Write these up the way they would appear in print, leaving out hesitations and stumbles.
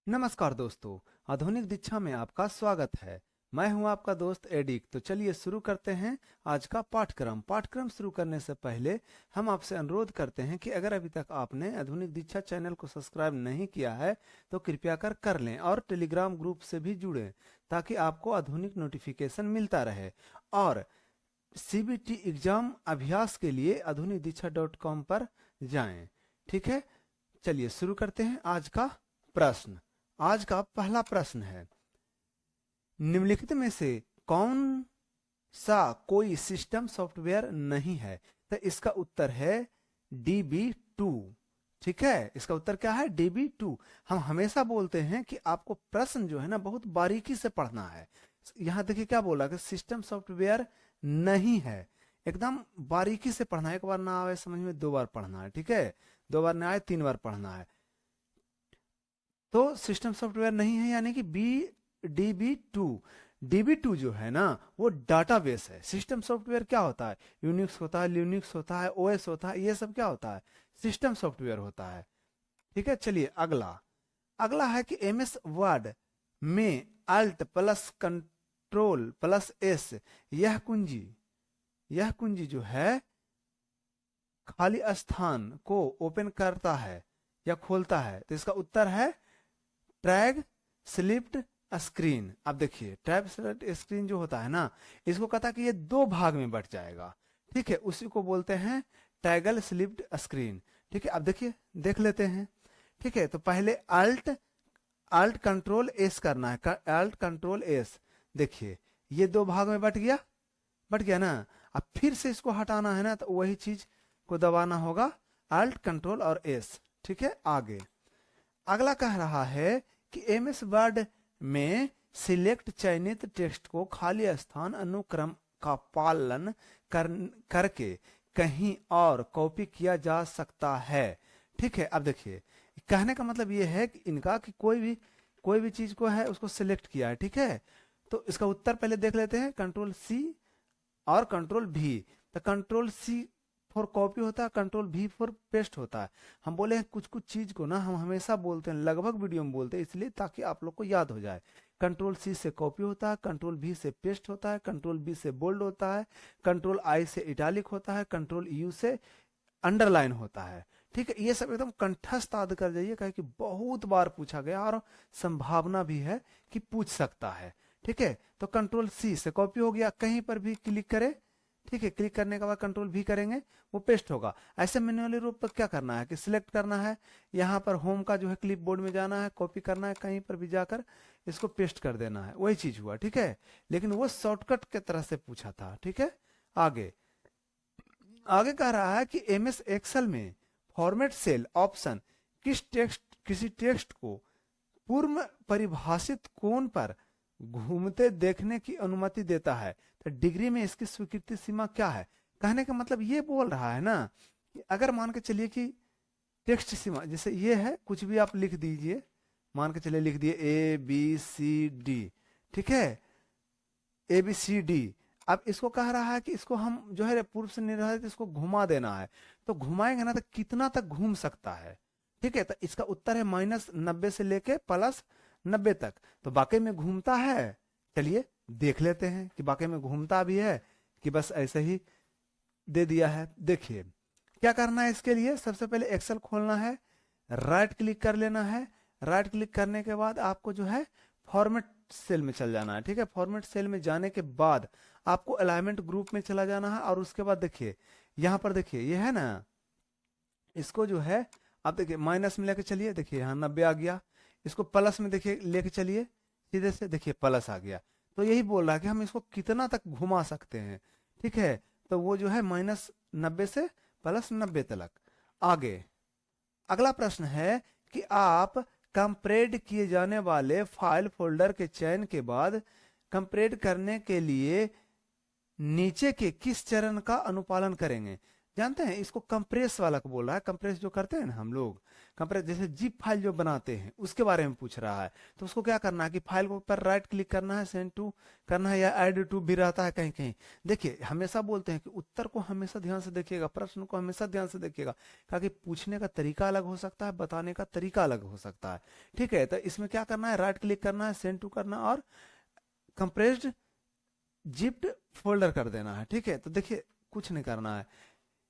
नमस्कार दोस्तों, आधुनिक दीक्षा में आपका स्वागत है। मैं हूं आपका दोस्त एडिक। तो चलिए शुरू करते हैं आज का पाठ्यक्रम शुरू करने से पहले हम आपसे अनुरोध करते हैं कि अगर अभी तक आपने आधुनिक दीक्षा चैनल को सब्सक्राइब नहीं किया है तो कृपया कर लें और टेलीग्राम ग्रुप से भी जुड़ें ताकि आपको आधुनिक नोटिफिकेशन मिलता रहे। और सीबीटी एग्जाम अभ्यास के लिए aadhunikdiksha.com पर जाएं। ठीक है, चलिए शुरू करते हैं आज का प्रश्न। आज का पहला प्रश्न है, निम्नलिखित में से कौन सा कोई सिस्टम सॉफ्टवेयर नहीं है? तो इसका उत्तर है DB2। ठीक है, इसका उत्तर क्या है? DB2। हम हमेशा बोलते हैं कि आपको प्रश्न जो है ना बहुत बारीकी से पढ़ना है। यहां देखिए क्या बोला कि सिस्टम सॉफ्टवेयर नहीं है, एकदम बारीकी से पढ़ना है। एक बार ना आए समझ में 2 बार पढ़ना है। ठीक है, 2 बार ना आए 3 बार पढ़ना है। तो सिस्टम सॉफ्टवेयर नहीं है यानी कि DB2 जो है ना वो डाटाबेस है। सिस्टम सॉफ्टवेयर क्या होता है? यूनिक्स होता है, लिनक्स होता है, ओएस होता है, ये सब क्या होता है? सिस्टम सॉफ्टवेयर होता है। ठीक है, चलिए अगला है कि MS वर्ड में Alt plus control plus S यह कुंजी जो है खाली स्थान को ओपन करता है या खोलता है। तो इसका उत्तर है ट्रैग स्लिप्ड स्क्रीन। अब देखिए ट्रैग स्लिप्ड स्क्रीन जो होता है ना, इसको कहता है कि ये 2 भाग में बट जाएगा। ठीक है, उसी को बोलते हैं टैगल स्लिप्ड स्क्रीन। ठीक है, अब देखिए देख लेते हैं। ठीक है, तो पहले अल्ट कंट्रोल एस करना है, अल्ट कंट्रोल एस। देखिए ये 2 भाग में बट गया ना। अब फिर से इसको हटाना है ना, तो वही चीज को दबाना होगा, अल्ट कंट्रोल और एस। ठीक है, आगे अगला कह रहा है कि MS वर्ड में सिलेक्ट चयनित टेक्स्ट को खाली स्थान अनुक्रम का पालन करके कहीं और कॉपी किया जा सकता है। ठीक है, अब देखिए कहने का मतलब ये है कि इनका कि कोई भी चीज को है उसको सिलेक्ट किया है। ठीक है, तो इसका उत्तर पहले देख लेते हैं, कंट्रोल C और कंट्रोल V। तो कंट्रोल C फॉर कॉपी होता है, कंट्रोल V फॉर पेस्ट होता है। हम बोले हैं कुछ चीज को ना हम हमेशा बोलते हैं, लगभग वीडियो में बोलते हैं, इसलिए ताकि आप लोग को याद हो जाए। कंट्रोल C से कॉपी होता है, कंट्रोल V से पेस्ट होता है, कंट्रोल B से बोल्ड होता है, कंट्रोल I से इटालिक होता है, कंट्रोल U से अंडरलाइन होता है। ठीक है, ये सब एकदम कंठस्थ याद कर जाइए, कहे कि बहुत बार पूछा गया और संभावना भी है कि पूछ सकता है। ठीक है, तो कंट्रोल C से कॉपी हो गया, कहीं पर भी क्लिक करें। ठीक है, क्लिक करने के बाद कंट्रोल V करेंगे, वो पेस्ट होगा। ऐसे मैन्युअली रूप पर क्या करना है कि सिलेक्ट करना है, यहाँ पर होम का जो है क्लिप बोर्ड में जाना है, कॉपी करना है, कहीं पर भी जाकर इसको पेस्ट कर देना है, वही चीज हुआ। ठीक है, लेकिन वो शॉर्टकट के तरह से पूछा था। ठीक है, आगे कह रहा है कि MS एक्सेल में फॉर्मेट सेल ऑप्शन किसी टेक्स्ट को पूर्व परिभाषित कोण पर घूमते देखने की अनुमति देता है। तो डिग्री में इसकी स्वीकृति सीमा क्या है? कहने का मतलब ये बोल रहा है ना कि अगर मान के चलिए कि टेक्स्ट सीमा जैसे ये है, कुछ भी आप लिख दीजिए, मान के चलिए लिख दिए ABCD। ठीक है, ABCD। अब इसको कह रहा है कि इसको हम जो है पूर्व से निर्धारित इसको घुमा देना है। तो घुमाएंगे ना तो कितना तक घूम सकता है? ठीक है, तो इसका उत्तर है -90 से लेके +90 तक। तो वाकई में घूमता है? चलिए देख लेते हैं कि वाकई में घूमता भी है कि बस ऐसे ही दे दिया है। देखिए क्या करना है इसके लिए, सबसे पहले एक्सेल खोलना है, राइट क्लिक कर लेना है। राइट क्लिक करने के बाद आपको जो है फॉर्मेट सेल में चल जाना है। ठीक है, फॉर्मेट सेल में जाने के बाद आपको अलाइनमेंट ग्रुप में चला जाना है और उसके बाद देखिए यहाँ पर देखिए ये है ना, इसको जो है आप देखिए माइनस में लेके चलिए, देखिए यहाँ 90 आ गया। इसको प्लस में देखिए लेके चलिए, सीधे से देखिए प्लस आ गया। तो यही बोल रहा है कि हम इसको कितना तक घुमा सकते हैं। ठीक है, तो वो जो है -90 से +90 तक। आगे अगला प्रश्न है कि आप कंप्रेड किए जाने वाले फाइल फोल्डर के चयन के बाद कंप्रेड करने के लिए नीचे के किस चरण का अनुपालन करेंगे? जानते हैं इसको कंप्रेस वाला को बोल रहा है, कंप्रेस जो करते हैं ना हम लोग, कंप्रेस जैसे जिप फाइल जो बनाते हैं उसके बारे में पूछ रहा है। तो उसको क्या करना है कि फाइल को ऊपर राइट क्लिक करना है, सेंड टू करना है, या ऐड टू भी रहता है कहीं कहीं। देखिए हमेशा बोलते हैं कि उत्तर को हमेशा ध्यान से देखिएगा, प्रश्न को हमेशा ध्यान से देखिएगा, क्योंकि पूछने का तरीका अलग हो सकता है, बताने का तरीका अलग हो सकता है। ठीक है, तो इसमें क्या करना है, राइट क्लिक करना है, सेंड टू करना और कंप्रेस्ड जिप्ड फोल्डर कर देना है। ठीक है, तो देखिए कुछ नहीं करना है,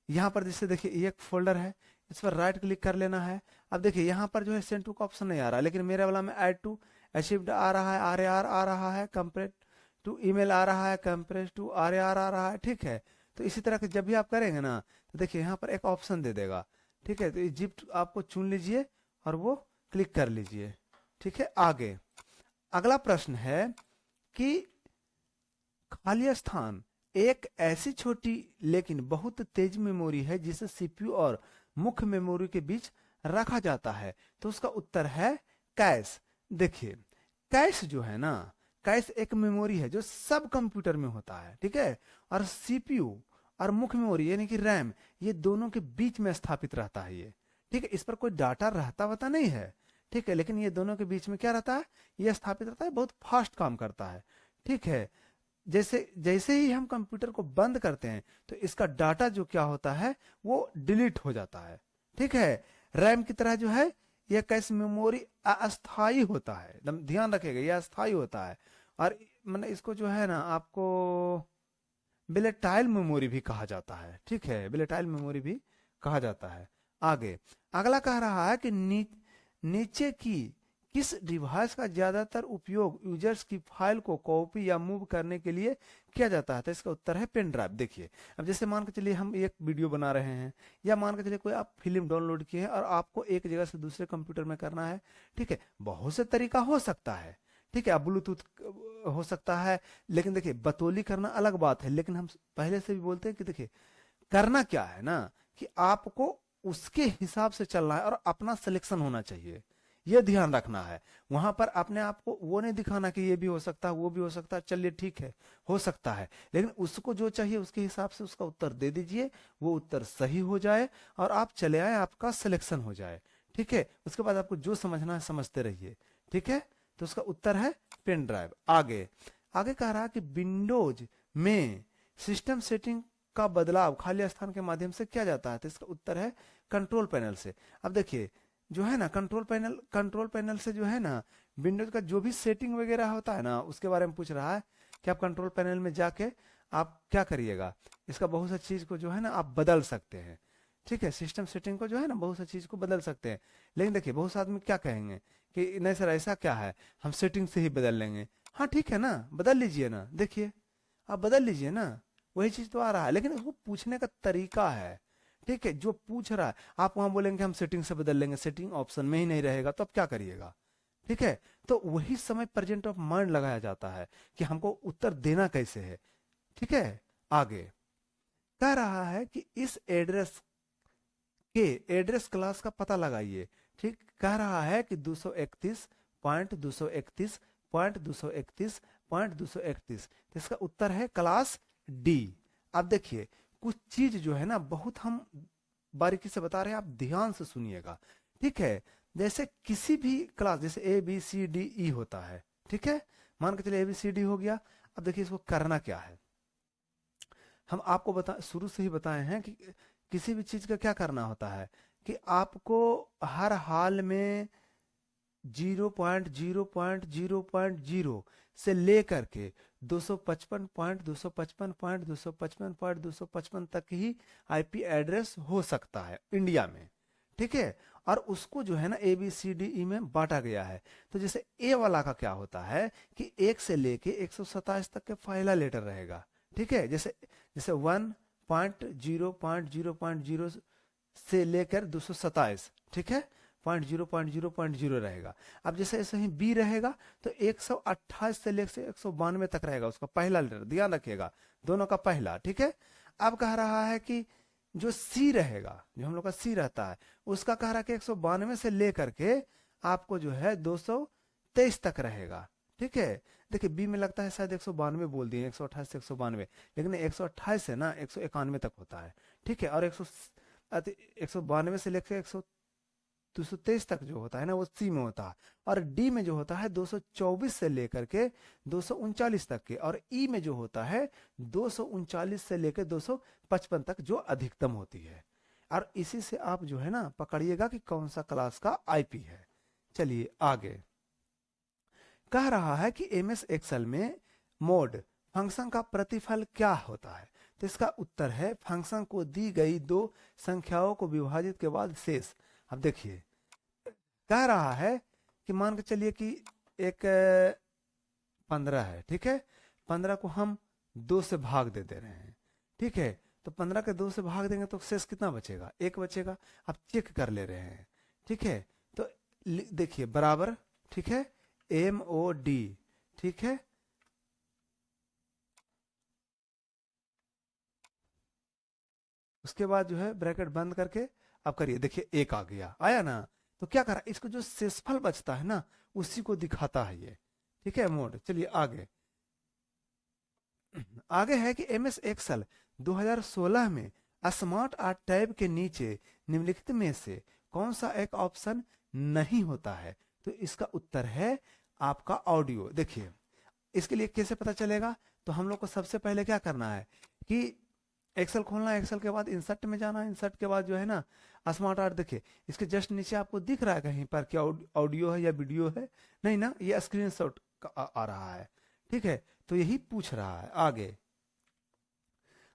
यहाँ पर जैसे देखिए ये एक फोल्डर है, इस पर राइट क्लिक कर लेना है। अब देखिए यहाँ पर जो है सेंड टू का ऑप्शन नहीं आ रहा है, लेकिन मेरे वाला में ऐड टू अचीव्ड आ रहा है, RAR आ रहा है, कंप्रेस टू ईमेल आ रहा है, कंप्रेस टू RAR आ रहा है। ठीक है, तो इसी तरह के जब भी आप करेंगे ना, तो देखिए यहाँ पर एक ऑप्शन दे देगा। ठीक है, तो ये जिप आपको चुन लीजिए और वो क्लिक कर लीजिए। ठीक है, आगे अगला प्रश्न है कि खाली स्थान एक ऐसी छोटी लेकिन बहुत तेज मेमोरी है जिसे सीपीयू और मुख्य मेमोरी के बीच रखा जाता है। तो उसका उत्तर है कैश। देखिए कैश जो है ना, कैश एक मेमोरी है जो सब कंप्यूटर में होता है। ठीक है, और सीपीयू और मुख्य मेमोरी यानी कि रैम, ये दोनों के बीच में स्थापित रहता है ये। ठीक है, इस पर कोई डाटा रहता वता नहीं है। ठीक है, लेकिन ये दोनों के बीच में क्या रहता है, ये स्थापित रहता है, बहुत फास्ट काम करता है। ठीक है, जैसे जैसे ही हम कंप्यूटर को बंद करते हैं तो इसका डाटा जो क्या होता है वो डिलीट हो जाता है। ठीक है, रैम की तरह जो है यह कैश मेमोरी अस्थाई होता है, एकदम ध्यान रखिएगा, यह अस्थाई होता है। और मैंने इसको जो है ना आपको बिलेटाइल मेमोरी भी कहा जाता है। ठीक है, बिलेटाइल मेमोरी भी कहा जाता है। आगे अगला कह रहा है कि नीचे की किस डिवाइस का ज्यादातर उपयोग यूजर्स की फाइल को कॉपी या मूव करने के लिए किया जाता है। तो इसका उत्तर है पेन ड्राइव। देखिए अब जैसे मान के चलिए हम एक वीडियो बना रहे हैं, या मान के चलिए कोई आप फिल्म डाउनलोड किए हैं और आपको एक जगह से दूसरे कंप्यूटर में करना है। ठीक है, बहुत से तरीका हो सकता है। ठीक है, अब ब्लूटूथ हो सकता है, लेकिन देखिए बतौली करना अलग बात है। लेकिन हम पहले से भी बोलते हैं कि देखिए करना क्या है ना, कि आपको उसके हिसाब से चलना है और अपना सिलेक्शन होना चाहिए, ये ध्यान रखना है। वहां पर अपने आप को वो नहीं दिखाना कि ये भी हो सकता है वो भी हो सकता है, चलिए ठीक है हो सकता है, लेकिन उसको जो चाहिए उसके हिसाब से उसका उत्तर दे दीजिए, वो उत्तर सही हो जाए और आप चले आए, आपका सिलेक्शन हो जाए। ठीक है, उसके बाद आपको जो समझना है समझते रहिए। ठीक है, तो उसका उत्तर है पेन ड्राइव। आगे आगे कह रहा है कि विंडोज में सिस्टम सेटिंग का बदलाव खाली स्थान के माध्यम से किया जाता है। तो इसका उत्तर है कंट्रोल पैनल से। अब देखिए जो है ना कंट्रोल पैनल से जो है ना विंडोज का जो भी सेटिंग वगैरह होता है ना उसके बारे में पूछ रहा है कि आप कंट्रोल पैनल में जाके आप क्या करिएगा, इसका बहुत सा चीज को जो है ना आप बदल सकते हैं। ठीक है, सिस्टम सेटिंग को जो है ना बहुत सा चीज को बदल सकते हैं। लेकिन देखिए बहुत से आदमी क्या कहेंगे कि नहीं सर ऐसा क्या है, हम सेटिंग से ही बदल लेंगे। हाँ ठीक है ना, बदल लीजिए ना, देखिए आप बदल लीजिए ना, वही चीज तो आ रहा है, लेकिन वो पूछने का तरीका है। ठीक है, जो पूछ रहा है आप वहां बोलेंगे हम सेटिंग से बदल लेंगे, सेटिंग ऑप्शन में ही नहीं रहेगा, तो अब क्या करिएगा। ठीक है, तो वही समय प्रेजेंट ऑफ माइंड लगाया जाता है कि हमको उत्तर देना कैसे है। ठीक है, आगे कह रहा है कि इस एड्रेस के एड्रेस क्लास का पता लगाइए। ठीक, कह रहा है कि 231.231.231.231, तो इसका उत्तर है क्लास डी। अब देखिए कुछ चीज जो है ना बहुत हम बारीकी से बता रहे हैं, आप ध्यान से सुनिएगा। ठीक है, जैसे किसी भी क्लास जैसे ABCDE होता है। ठीक है, मान के चलिए ABCD हो गया। अब देखिए इसको करना क्या है, हम आपको बता शुरू से ही बताए हैं कि किसी भी चीज का क्या करना होता है कि आपको हर हाल में 0.0.0.0 से लेकर के 255.255.255.255 तक ही आईपी एड्रेस हो सकता है इंडिया में। ठीक है, और उसको जो है ना ABCDE में बांटा गया है। तो जैसे ए वाला का क्या होता है कि 1 से लेके 127 तक के पहला लेटर रहेगा। ठीक है, जैसे जैसे 1.0.0.0 से लेकर 227, ठीक है, 0.0.0.0 रहेगा। अब जैसे ऐसे ही बी रहेगा तो 128 से लेकर 192 तक रहेगा उसका पहला लेटर, ध्यान रखिएगा दोनों का पहला। ठीक है, अब कह रहा है कि जो सी रहेगा, जो हम लोग का सी रहता है, उसका कह रहा है कि 192 से लेकर के आपको जो है 223 तक रहेगा। ठीक है, देखिए बी में लगता है शायद 192 बोल दिए, 128 से 192, लेकिन 128 से ना 191 तक होता है। ठीक है, और 192 से लेकर 223 तक जो होता है ना वो सी में होता है, और डी में जो होता है 224 से लेकर के 239 तक के, और ई में जो होता है 239 से लेकर 255 तक जो अधिकतम होती है। और इसी से आप जो है ना पकड़िएगा कि कौन सा क्लास का आईपी है। चलिए आगे, कह रहा है कि एमएस एक्सेल में मोड फंक्शन का प्रतिफल क्या होता है। तो इसका उत्तर है फंक्शन को दी गई दो संख्याओं को विभाजित के बाद शेष। अब देखिए कह रहा है कि मान के चलिए कि एक 15 है, ठीक है, 15 को हम 2 से भाग दे रहे हैं। ठीक है, तो 15 के 2 से भाग देंगे तो शेष कितना बचेगा, 1 बचेगा। अब चेक कर ले रहे हैं। ठीक है, तो देखिए बराबर, ठीक है, MOD, ठीक है, उसके बाद जो है ब्रैकेट बंद करके अब करिए, देखिए 1 आ गया, आया ना। तो क्या करा, इसको जो शेषफल बचता है ना उसी को दिखाता है ये। ठीक है, मोड। चलिए आगे, आगे है कि एमएस एक्सेल 2016 में स्मार्ट आर्ट टैब के नीचे निम्नलिखित में से कौन सा एक ऑप्शन नहीं होता है। तो इसका उत्तर है आपका ऑडियो। देखिए इसके लिए कैसे पता चलेगा, तो हम लोग को सबसे पहले क्या करना है कि एक्सेल खोलना है, एक्सेल के बाद इंसर्ट में जाना है, इंसर्ट के बाद जो है ना स्मार्ट आर्ट, देखिए इसके जस्ट नीचे आपको दिख रहा है कहीं पर क्या ऑडियो है या वीडियो है, नहीं ना, ये स्क्रीनशॉट आ रहा है। ठीक है, तो यही पूछ रहा है। आगे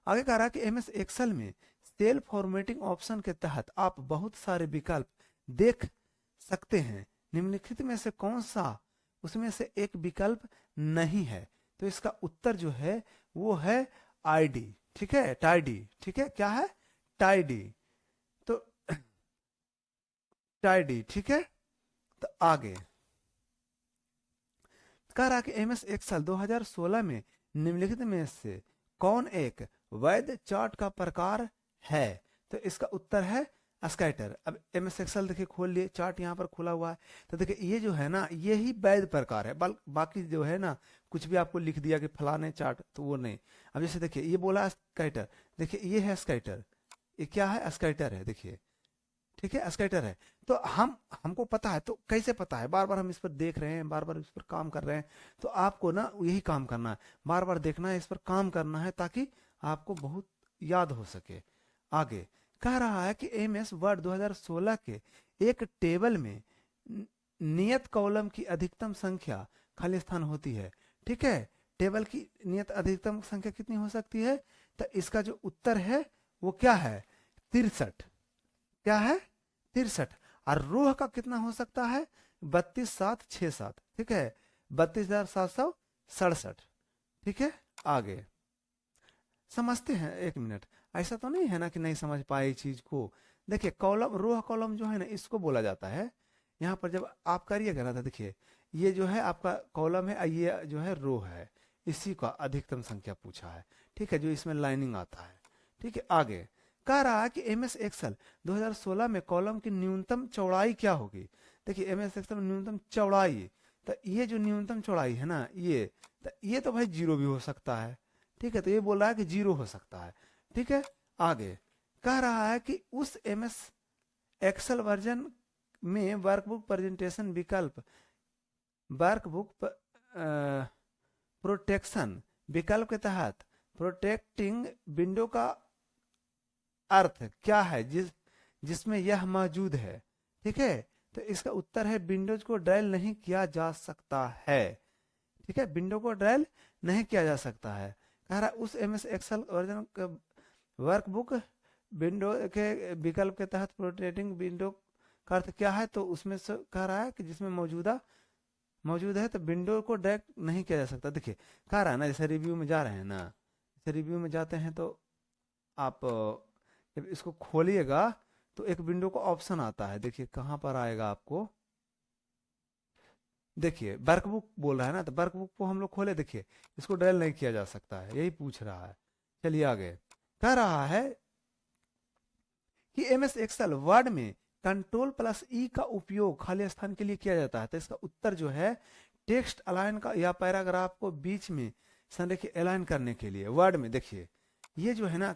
आगे कह रहा है कि एमएस एक्सेल में सेल फॉर्मेटिंग ऑप्शन के तहत आप बहुत सारे विकल्प देख सकते हैं, निम्नलिखित में से कौन सा उसमें से एक विकल्प नहीं है। तो इसका उत्तर जो है वो है आईडी। ठीक है, टाइडी। ठीक है, क्या है, टाइडी। तो टाइडी, ठीक है। तो आगे कह रहा कि एमएस एक्सेल 2016 में निम्नलिखित में से कौन एक वैध चार्ट का प्रकार है। तो इसका उत्तर है स्कैटर। अब एमएस एक्सेल देखिए खोल लिए, चार्ट यहाँ पर खुला हुआ है, तो देखिए ये जो है ना ये ही वैध प्रकार है। बाकी जो है ना कुछ भी आपको लिख दिया कि फलाने चार्ट, तो वो नहीं। अब जैसे देखिए ये बोला स्कैटर, देखिए ये है स्कैटर, ये क्या है, स्कैटर है, देखिए। ठीक है, स्कैटर है। तो हमको पता है, तो कैसे पता है, बार बार हम इस पर देख रहे हैं, बार बार इस पर काम कर रहे हैं। तो आपको ना यही काम करना है, बार बार देखना है, इस पर काम करना है, ताकि आपको बहुत याद हो सके। आगे कह रहा है कि एमएस वर्ड 2016 के एक टेबल में नियत कॉलम की अधिकतम संख्या खाली स्थान होती है। ठीक है, टेबल की नियत अधिकतम संख्या कितनी हो सकती है। तो इसका जो उत्तर है वो क्या है, 63। क्या है, 63। और रोह का कितना हो सकता है, 32,767। ठीक है, 32,767। ठीक है, आगे समझते हैं। एक मिनट, ऐसा तो नहीं है ना कि नहीं समझ पाए चीज को। देखिए कॉलम, रोह कॉलम जो है ना इसको बोला जाता है। यहाँ पर जब आप करिएगा ना, तो देखिए ये जो है आपका कॉलम है, ये जो है रो है, इसी का अधिकतम संख्या पूछा है। ठीक है, जो इसमें लाइनिंग आता है। ठीक है, आगे कह रहा है कि एमएस एक्सेल 2016 में कॉलम की न्यूनतम चौड़ाई क्या होगी। देखिए एमएस एक्सेल में न्यूनतम चौड़ाई, तो ये जो न्यूनतम चौड़ाई है ना ये तो भाई 0 भी हो सकता है। ठीक है, तो ये बोल रहा है कि 0 हो सकता है। ठीक है, आगे कह रहा है कि उस एमएस एक्सेल वर्जन में वर्कबुक प्रेजेंटेशन विकल्प, वर्कबुक प्रोटेक्शन विकल्प के तहत प्रोटेक्टिंग विंडो का अर्थ क्या है जिसमें यह मौजूद है। ठीक है, तो इसका उत्तर है विंडोज को ड्रैल नहीं किया जा सकता है। ठीक है, विंडो को ड्रैल नहीं किया जा सकता है। कह रहा उस MS Excel version workbook window के विकल्प के तहत प्रोटेक्टिंग विंडो का अर्थ क्या है। तो उसमें से कह रहा है कि जिसमें मौजूद है, तो विंडो को ड्रैग नहीं किया जा सकता। देखिए कह रहा है ना, जैसे रिव्यू में जा रहे हैं ना, जैसे रिव्यू में जाते हैं तो आप जब इसको खोलिएगा तो एक विंडो का ऑप्शन आता है। देखिए कहाँ पर आएगा आपको, देखिए वर्कबुक बोल रहा है ना, तो वर्कबुक को हम लोग खोले, देखिए इसको ड्रैग नहीं किया जा सकता है, यही पूछ रहा है। चलिए आगे कह रहा है कि एमएस एक्सेल वर्ड में कंट्रोल प्लस ई का उपयोग खाली स्थान के लिए किया जाता है। तो इसका उत्तर जो है टेक्स्ट अलाइन का या पैराग्राफ को बीच में संरेखित अलाइन करने के लिए वर्ड में देखिए ये जो है ना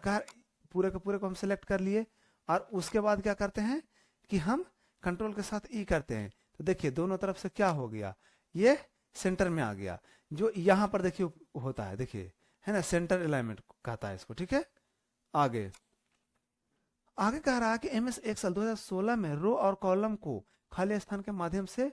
पूरे के पूरे को हम सेलेक्ट कर लिए और उसके बाद क्या करते हैं कि हम कंट्रोल के साथ ई करते हैं तो देखिए दोनों तरफ से क्या हो गया, ये सेंटर में आ गया। जो यहाँ पर देखिए होता है, देखिए है ना, सेंटर अलाइनमेंट कहता है इसको। ठीक है, आगे आगे कह रहा है कि एमएस एक्सेल 2016 में रो और कॉलम को खाली स्थान के माध्यम से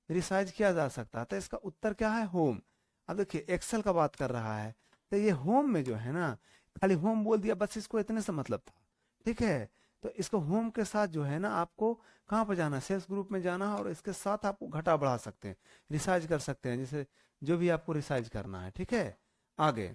रिसाइज किया जा सकता है। तो इसका उत्तर क्या है, होम। अब देखिए एक्सेल का बात कर रहा है तो ये होम में जो है ना, खाली होम बोल दिया बस, इसको इतने से मतलब था। ठीक है, तो इसको होम के साथ जो है ना आपको कहाँ पर जाना है, सेल्स ग्रुप में जाना है और इसके साथ आपको घटा बढ़ा सकते हैं, रिसाइज कर सकते हैं, जैसे जो भी आपको रिसाइज करना है। ठीक है, आगे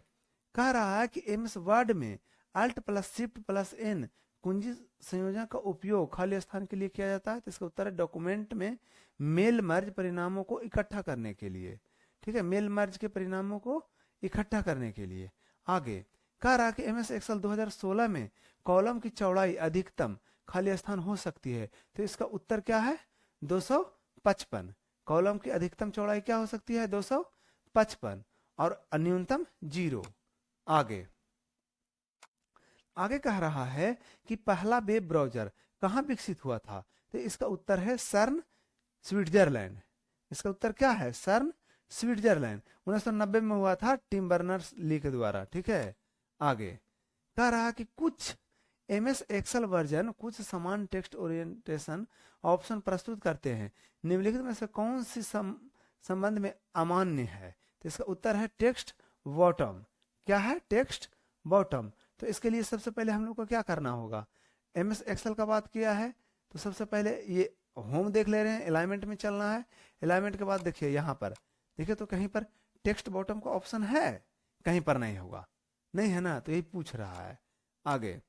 कह रहा है कि एमएस वर्ड में Alt plus shift plus N कुंजी संयोजन का उपयोग खाली स्थान के लिए किया जाता है। तो इसका उत्तर है डॉक्यूमेंट में मेल मर्ज परिणामों को इकट्ठा करने के लिए। ठीक है, मेल मर्ज के परिणामों को इकट्ठा करने के लिए। आगे कह रहा कि एमएस एक्सेल 2016 में कॉलम की चौड़ाई अधिकतम खाली स्थान हो सकती है। तो इसका उत्तर क्या है, 255। कॉलम की अधिकतम चौड़ाई क्या हो सकती है, 255 और न्यूनतम 0। आगे आगे कह रहा है कि पहला वेब ब्राउजर कहाँ विकसित हुआ था। तो इसका उत्तर है सर्न, स्विट्जरलैंड। इसका उत्तर क्या है, सर्न, स्विट्जरलैंड। 1990 में हुआ था टिम बर्नर्स ली के द्वारा। ठीक है, आगे कह रहा कि कुछ एमएस एक्सेल वर्जन कुछ समान टेक्स्ट ओरिएंटेशन ऑप्शन प्रस्तुत करते हैं, निम्नलिखित में से कौन सी संबंध में अमान्य है। तो इसका उत्तर है टेक्स्ट बॉटम। क्या है, टेक्स्ट बॉटम। तो इसके लिए सबसे पहले हम लोग को क्या करना होगा, एमएस एक्सेल का बात किया है तो सबसे पहले ये होम देख ले रहे हैं, अलाइनमेंट में चलना है। अलाइनमेंट के बाद देखिए यहाँ पर देखिए तो कहीं पर टेक्स्ट बॉटम का ऑप्शन है, कहीं पर नहीं होगा, नहीं है ना, तो यही पूछ रहा है। आगे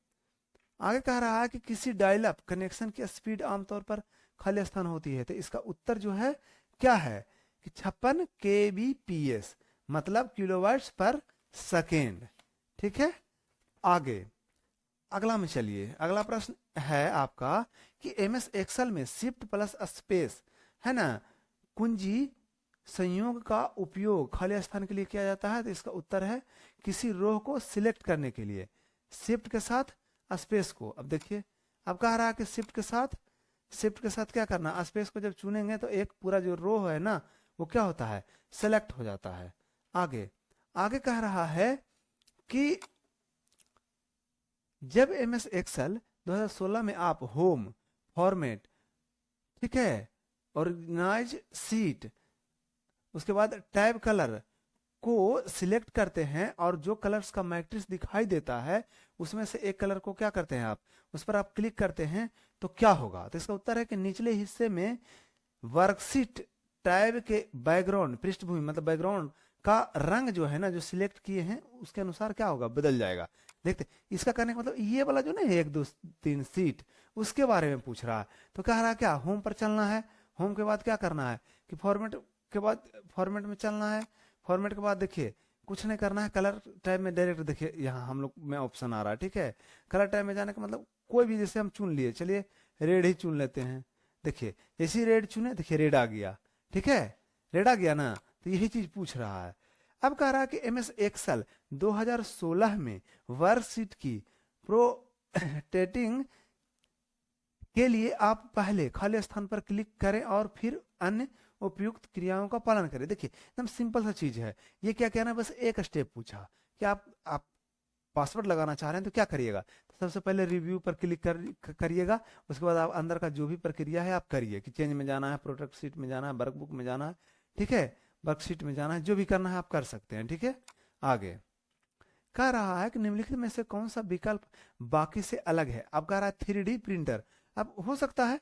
आगे कह रहा है कि किसी डायल अप कनेक्शन की स्पीड आमतौर पर खाली स्थान होती है। तो इसका उत्तर जो है क्या है कि 56 kbps, मतलब किलोवाट्स पर सेकेंड। ठीक है, आगे अगला में चलिए। अगला प्रश्न है आपका कि एमएस एक्सेल में शिफ्ट प्लस स्पेस है ना कुंजी संयोग का उपयोग खाली स्थान के लिए किया जाता है। तो इसका उत्तर है किसी रो को सिलेक्ट करने के लिए शिफ्ट के साथ स्पेस को। अब देखिए अब कह रहा है कि शिफ्ट के साथ क्या करना, स्पेस को जब चुनेंगे तो एक पूरा जो रो है ना वो क्या होता है, सेलेक्ट हो जाता है। आगे आगे कह रहा है कि जब एमएस एक्सेल 2016 में आप होम, फॉर्मेट, ठीक है, ऑर्गेनाइज सीट, उसके बाद टैब कलर को सिलेक्ट करते हैं और जो कलर्स का मैट्रिक्स दिखाई देता है उसमें से एक कलर को क्या करते हैं आप, उस पर आप क्लिक करते हैं तो क्या होगा। तो इसका उत्तर है कि निचले हिस्से में वर्कशीट टैब के बैकग्राउंड, पृष्ठभूमि मतलब बैकग्राउंड का रंग जो है ना जो सिलेक्ट किए हैं उसके अनुसार क्या होगा, बदल जाएगा। देखते इसका करने का मतलब ये वाला जो ना 1 2 3 सीट उसके बारे में पूछ रहा है। तो कह रहा है क्या, होम पर चलना है, होम के बाद क्या करना है कि फॉर्मेट के बाद फॉर्मेट में चलना है, फॉर्मेट के बाद देखिए कुछ नहीं करना है, कलर टैब में डायरेक्ट देखिए यहाँ हम लोग में ऑप्शन आ रहा है। ठीक है, कलर टैब में जाने का मतलब कोई भी, जैसे हम चुन लिए, चलिए रेड ही चुन लेते हैं। देखिए जैसे रेड चुने देखिए रेड आ गया। ठीक है, रेड आ गया ना, तो यही चीज पूछ रहा है। अब कह रहा है कि एमएस एक्सेल 2016 में वर्कशीट की प्रोटेटिंग के लिए आप पहले खाली स्थान पर क्लिक करें और फिर अन्य उपयुक्त क्रियाओं का पालन करें। देखिए एकदम सिंपल सा चीज है, ये क्या कहना है, बस एक स्टेप पूछा कि आप पासवर्ड लगाना चाह रहे हैं तो क्या करिएगा, तो सबसे पहले रिव्यू पर क्लिक करिएगा, उसके बाद आप अंदर का जो भी प्रक्रिया है आप करिए कि चेंज में जाना है, प्रोडक्ट शीट में जाना है, वर्कबुक में जाना है, ठीक है, वर्कशीट में जाना है, जो भी करना है आप कर सकते हैं। ठीक है, आगे कह रहा है कि निम्नलिखित में से कौन सा विकल्प बाकी से अलग है। अब कह रहा है 3D प्रिंटर। अब हो सकता है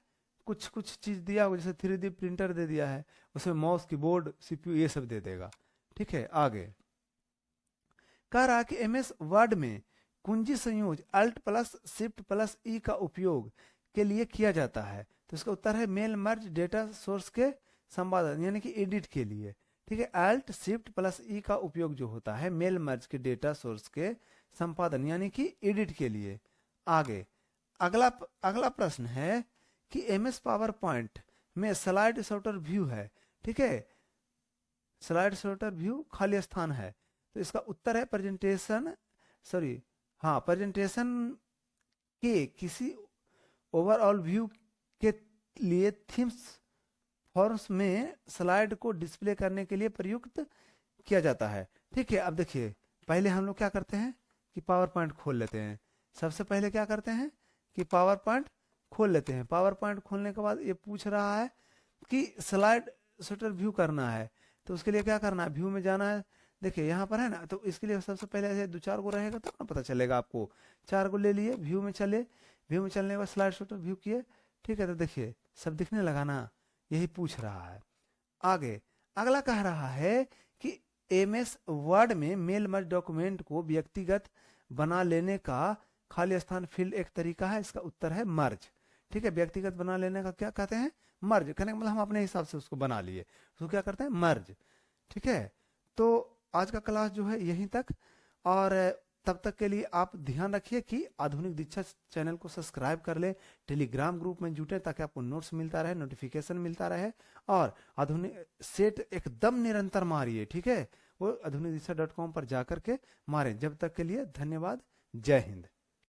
कुछ कुछ चीज दिया हो, जैसे 3D प्रिंटर दे दिया है, उसमें माउस, कीबोर्ड, सीपीयू ये सब दे देगा। ठीक है, आगे कह रहा है कि एमएस वर्ड में कुंजी संयोज अल्ट प्लस शिफ्ट प्लस ई का उपयोग के लिए किया जाता है। तो इसका उत्तर है मेल मर्ज डेटा सोर्स के संपादन यानी कि एडिट के लिए। ठीक है, अल्ट शिफ्ट प्लस ई का उपयोग जो होता है मेल मर्ज के डेटा सोर्स के संपादन यानी कि एडिट के लिए। आगे अगला प्रश्न है कि एमएस पावर पॉइंट में स्लाइड सॉर्टर व्यू है। ठीक है, स्लाइड सॉर्टर व्यू खाली स्थान है, तो इसका उत्तर है प्रेजेंटेशन, सॉरी हाँ, प्रेजेंटेशन के किसी ओवरऑल व्यू के लिए थीम्स फॉर्म्स में स्लाइड को डिस्प्ले करने के लिए प्रयुक्त किया जाता है। ठीक है, अब देखिए पहले हम लोग क्या करते हैं कि पावर पॉइंट खोल लेते हैं। सबसे पहले क्या करते हैं कि पावर पॉइंट खोल लेते हैं। पावर पॉइंट खोलने के बाद ये पूछ रहा है कि स्लाइड शटर व्यू करना है, तो उसके लिए क्या करना है, व्यू में जाना है। देखिए यहाँ पर है ना, तो इसके लिए सबसे पहले ऐसे 2-4 को रहेगा तब ना पता चलेगा आपको। 4 को ले लिए, व्यू में चले, व्यू में चलने के बाद स्लाइड शटर व्यू किए। ठीक है, तो देखिए सब दिखने लगा ना, यही पूछ रहा है। आगे अगला कह रहा है कि एमएस वर्ड में मेल मर्ज डॉक्यूमेंट को व्यक्तिगत बना लेने का खाली स्थान फील्ड एक तरीका है, इसका उत्तर है मर्ज। ठीक है, व्यक्तिगत बना लेने का क्या कहते हैं, मर्ज। कहने का मतलब हम अपने हिसाब से उसको बना लिए, उसको क्या करते हैं, मर्ज। ठीक है, तो आज का क्लास जो है यहीं तक, और तब तक के लिए आप ध्यान रखिए कि आधुनिक दीक्षा चैनल को सब्सक्राइब कर ले, टेलीग्राम ग्रुप में जुटे ताकि आपको नोट्स मिलता रहे, नोटिफिकेशन मिलता रहे, और आधुनिक सेट एकदम निरंतर मारिए। ठीक है, वो आधुनिक दीक्षा .com पर जाकर के मारें। जब तक के लिए धन्यवाद, जय हिंद।